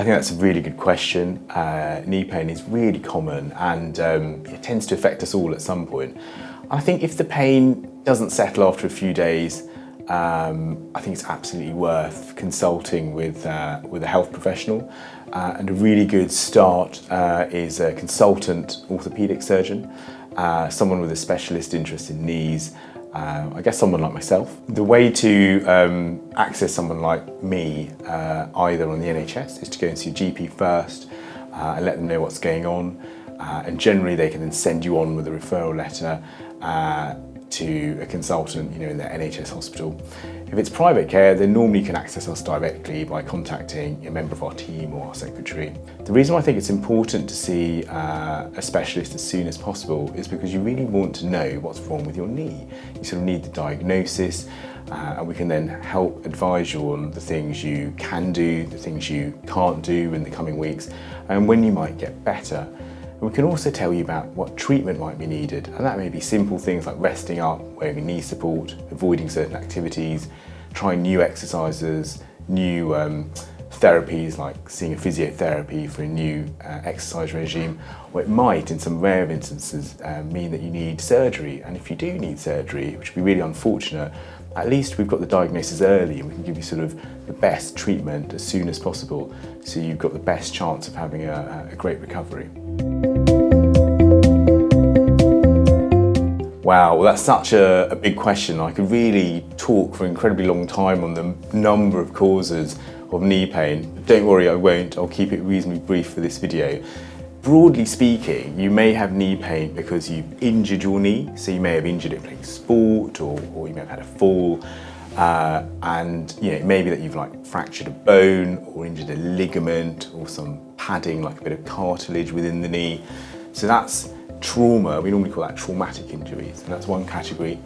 think that's a really good question. Knee pain is really common and it tends to affect us all at some point. I think if the pain doesn't settle after a few days, I think it's absolutely worth consulting with a health professional. And a really good start is a consultant orthopaedic surgeon, someone with a specialist interest in knees, I guess someone like myself. The way to access someone like me, either on the NHS, is to go and see a GP first and let them know what's going on. And generally they can then send you on with a referral letter to a consultant, in the NHS hospital. If it's private care, then normally you can access us directly by contacting a member of our team or our secretary. The reason why I think it's important to see a specialist as soon as possible is because you really want to know what's wrong with your knee. You sort of need the diagnosis, and we can then help advise you on the things you can do, the things you can't do in the coming weeks, and when you might get better. And we can also tell you about what treatment might be needed, and that may be simple things like resting up, wearing knee support, avoiding certain activities, trying new exercises, new therapies like seeing a physiotherapy for a new exercise regime, or it might, in some rare instances, mean that you need surgery. And if you do need surgery, which would be really unfortunate, at least we've got the diagnosis early and we can give you sort of the best treatment as soon as possible, so you've got the best chance of having a great recovery. Wow, well that's such a big question. I could really talk for an incredibly long time on the number of causes of knee pain. But don't worry, I won't. I'll keep it reasonably brief for this video. Broadly speaking, you may have knee pain because you've injured your knee. So you may have injured it playing sport, or you may have had a fall. And it may be that you've fractured a bone or injured a ligament or some padding, like a bit of cartilage within the knee. So that's trauma. We normally call that traumatic injuries, and that's one category.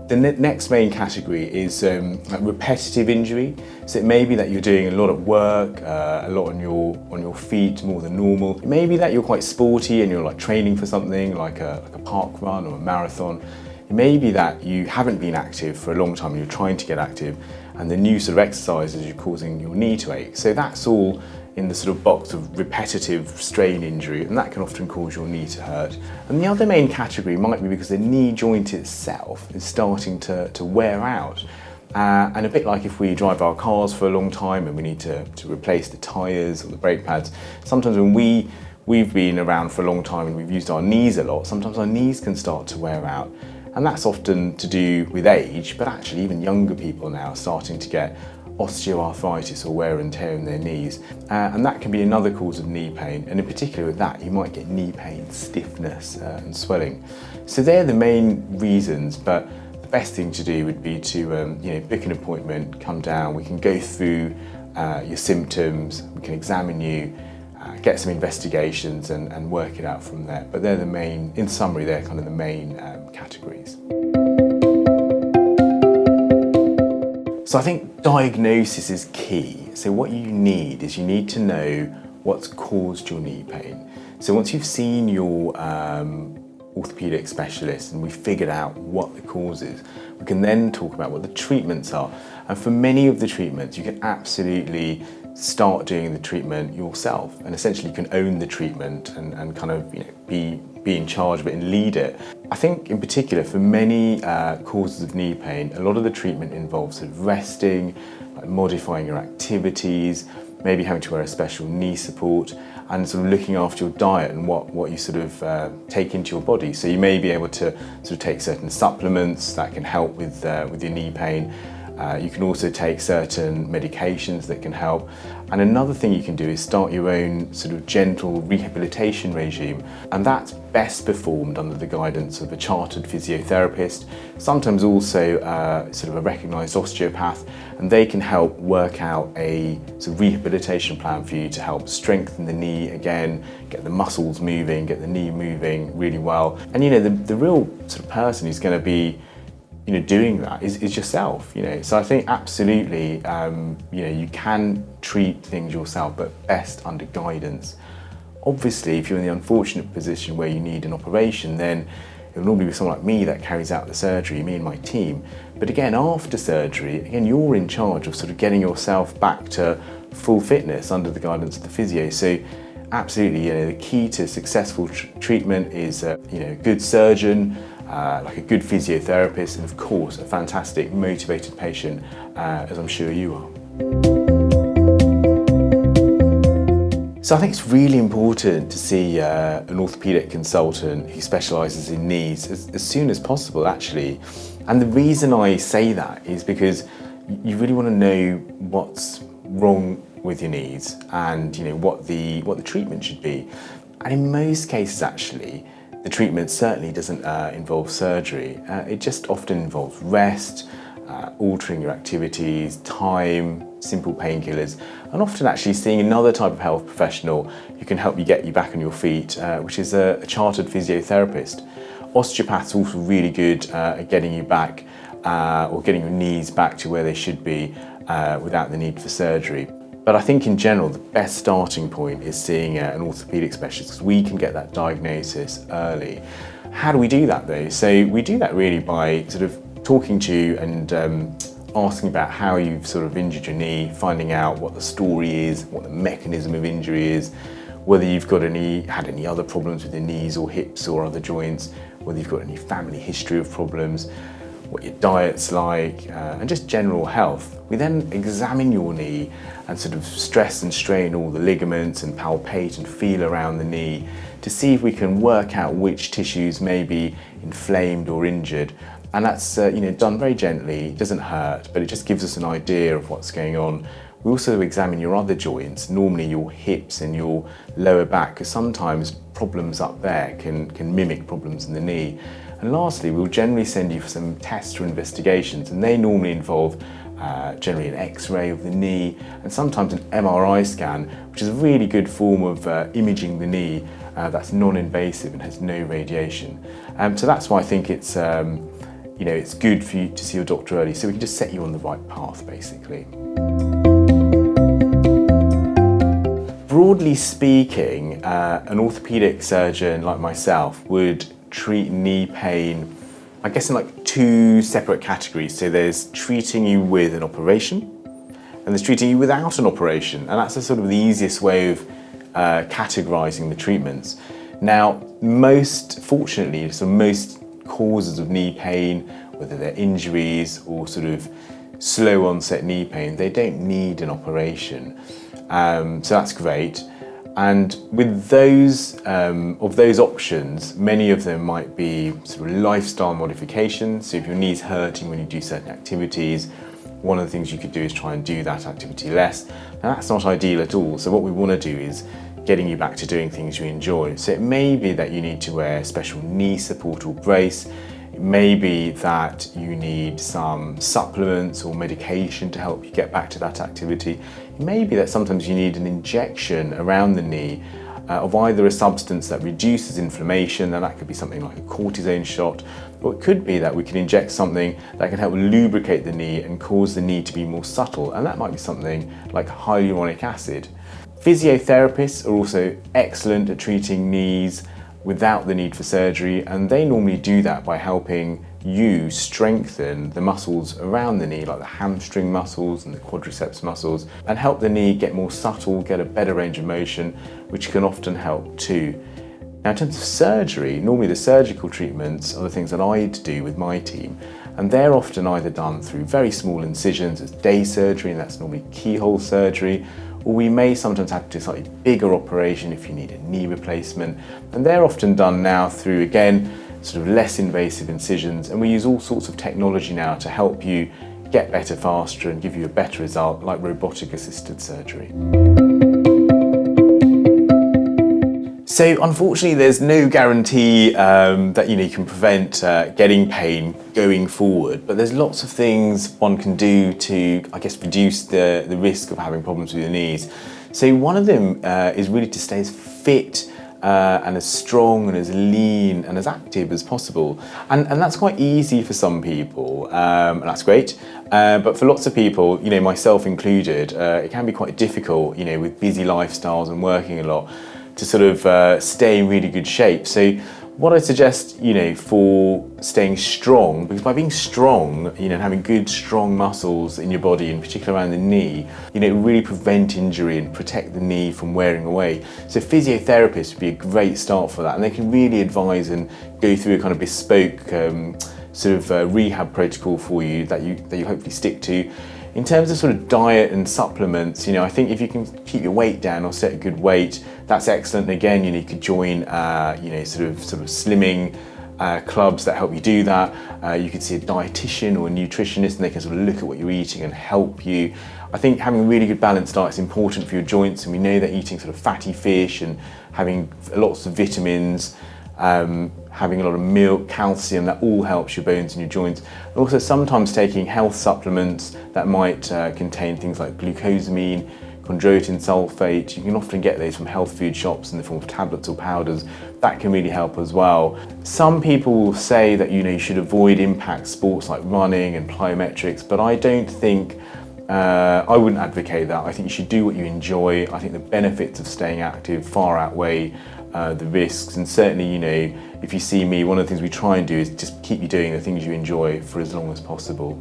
The next main category is repetitive injury. So it may be that you're doing a lot at work, a lot on your feet, more than normal. It may be that you're quite sporty and you're training for something like a park run or a marathon. It may be that you haven't been active for a long time and you're trying to get active, and the new sort of exercises are causing your knee to ache. So that's all in the sort of box of repetitive strain injury, and that can often cause your knee to hurt. And the other main category might be because the knee joint itself is starting to wear out. And a bit like if we drive our cars for a long time and we need to replace the tyres or the brake pads, sometimes when we've been around for a long time and we've used our knees a lot, sometimes our knees can start to wear out. And that's often to do with age, but actually even younger people now are starting to get osteoarthritis or wear and tear in their knees. And that can be another cause of knee pain. And in particular with that, you might get knee pain, stiffness and swelling. So they're the main reasons, but the best thing to do would be to book an appointment, come down, we can go through your symptoms, we can examine you, get some investigations and work it out from there. But they're the main, in summary, they're kind of the main categories. So I think diagnosis is key. So what you need is you need to know what's caused your knee pain. So once you've seen your orthopaedic specialist and we've figured out what the cause is, we can then talk about what the treatments are. And for many of the treatments, you can absolutely start doing the treatment yourself, and essentially you can own the treatment and kind of be in charge of it and lead it. I think in particular for many causes of knee pain, a lot of the treatment involves sort of resting, modifying your activities, maybe having to wear a special knee support, and sort of looking after your diet and what you sort of take into your body. So you may be able to sort of take certain supplements that can help with your knee pain. You can also take certain medications that can help. And another thing you can do is start your own sort of gentle rehabilitation regime. And that's best performed under the guidance of a chartered physiotherapist, sometimes also sort of a recognised osteopath, and they can help work out a sort of rehabilitation plan for you to help strengthen the knee again, get the muscles moving, get the knee moving really well. And the real sort of person who's going to be doing that is yourself, So I think absolutely, you can treat things yourself, but best under guidance. Obviously, if you're in the unfortunate position where you need an operation, then it'll normally be someone like me that carries out the surgery, me and my team. But again, after surgery, you're in charge of sort of getting yourself back to full fitness under the guidance of the physio. So absolutely, the key to successful treatment is a good surgeon, like a good physiotherapist, and of course a fantastic motivated patient, as I'm sure you are. So I think it's really important to see an orthopaedic consultant who specialises in knees as soon as possible, actually. And the reason I say that is because you really want to know what's wrong with your knees and what the treatment should be. And in most cases, actually, the treatment certainly doesn't involve surgery. It just often involves rest, altering your activities, time, simple painkillers, and often actually seeing another type of health professional who can help you back on your feet, which is a chartered physiotherapist. Osteopaths are also really good at getting you back or getting your knees back to where they should be without the need for surgery. But I think in general, the best starting point is seeing an orthopaedic specialist, because we can get that diagnosis early. How do we do that though? So we do that really by sort of talking to you and asking about how you've sort of injured your knee, finding out what the story is, what the mechanism of injury is, whether you've had any other problems with your knees or hips or other joints, whether you've got any family history of problems, what your diet's like, and just general health. We then examine your knee and sort of stress and strain all the ligaments and palpate and feel around the knee to see if we can work out which tissues may be inflamed or injured. And that's done very gently, it doesn't hurt, but it just gives us an idea of what's going on. We also examine your other joints, normally your hips and your lower back, because sometimes problems up there can mimic problems in the knee. And lastly, we'll generally send you for some tests or investigations, and they normally involve generally an X-ray of the knee and sometimes an MRI scan, which is a really good form of imaging the knee that's non-invasive and has no radiation. So that's why I think it's it's good for you to see your doctor early, so we can just set you on the right path, basically. Broadly speaking, an orthopaedic surgeon like myself would treat knee pain, I guess, in like two separate categories. So there's treating you with an operation, and there's treating you without an operation. And that's the sort of the easiest way of categorizing the treatments. Now, most causes of knee pain, whether they're injuries or sort of slow onset knee pain, they don't need an operation. So that's great. And with those of those options, many of them might be sort of lifestyle modifications. So if your knee's hurting when you do certain activities, one of the things you could do is try and do that activity less. Now that's not ideal at all. So what we want to do is getting you back to doing things you enjoy. So it may be that you need to wear special knee support or brace. It may be that you need some supplements or medication to help you get back to that activity. It may be that sometimes you need an injection around the knee of either a substance that reduces inflammation, and that could be something like a cortisone shot, or it could be that we can inject something that can help lubricate the knee and cause the knee to be more supple, and that might be something like hyaluronic acid. Physiotherapists are also excellent at treating knees without the need for surgery, and they normally do that by helping you strengthen the muscles around the knee, like the hamstring muscles and the quadriceps muscles, and help the knee get more supple, get a better range of motion, which can often help too. Now, in terms of surgery, normally the surgical treatments are the things that I do with my team, and they're often either done through very small incisions as day surgery, and that's normally keyhole surgery, or we may sometimes have to do a slightly bigger operation if you need a knee replacement, and they're often done now through, again, sort of less invasive incisions, and we use all sorts of technology now to help you get better faster and give you a better result, like robotic assisted surgery. So unfortunately, there's no guarantee that you can prevent getting pain going forward, but there's lots of things one can do to, I guess, reduce the risk of having problems with your knees. So one of them is really to stay as fit and as strong and as lean and as active as possible. And that's quite easy for some people, and that's great. But for lots of people, myself included, it can be quite difficult, with busy lifestyles and working a lot, to sort of stay in really good shape. So What I suggest, for staying strong, because by being strong, and having good, strong muscles in your body, in particular around the knee, really prevent injury and protect the knee from wearing away. So physiotherapists would be a great start for that, and they can really advise and go through a kind of bespoke rehab protocol for you that you hopefully stick to. In terms of sort of diet and supplements, I think if you can keep your weight down or set a good weight, that's excellent. And again, you could join, sort of slimming clubs that help you do that. You could see a dietitian or a nutritionist, and they can sort of look at what you're eating and help you. I think having a really good balanced diet is important for your joints, and we know that eating sort of fatty fish and having lots of vitamins, having a lot of milk, calcium, that all helps your bones and your joints. And also sometimes taking health supplements that might contain things like glucosamine, chondroitin sulfate. You can often get those from health food shops in the form of tablets or powders. That can really help as well. Some people will say that you should avoid impact sports like running and plyometrics, but I don't think I wouldn't advocate that. I think you should do what you enjoy. I think the benefits of staying active far outweigh the risks, and certainly, if you see me, one of the things we try and do is just keep you doing the things you enjoy for as long as possible.